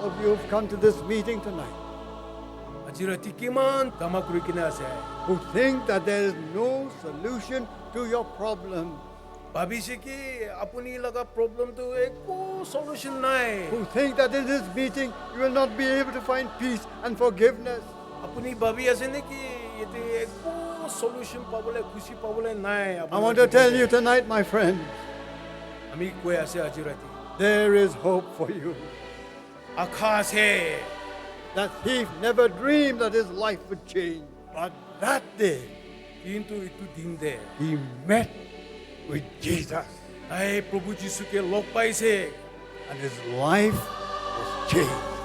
of you who've come to this meeting tonight Ajira tikiman tamakuri kinase. who think that there is no solution to your problem, भाभी कि अपनी लगा problem तो एको solution ना है. who think that in this meeting you will not be able to find peace and forgiveness. अपनी भाभी ऐसे नहीं कि ये तो एको सॉल्यूशन पावले खुशी पावले ना है. I want to tell you tonight, my friend, हमी कोई ऐसे अजीरा थी. there is hope for you. आकाश है. That thief never dreamed that his life would change. But that day, तीन तो इतु दिन दे. he met with Jesus आए प्रभु यीशु के लोक पाई से. and his life was changed.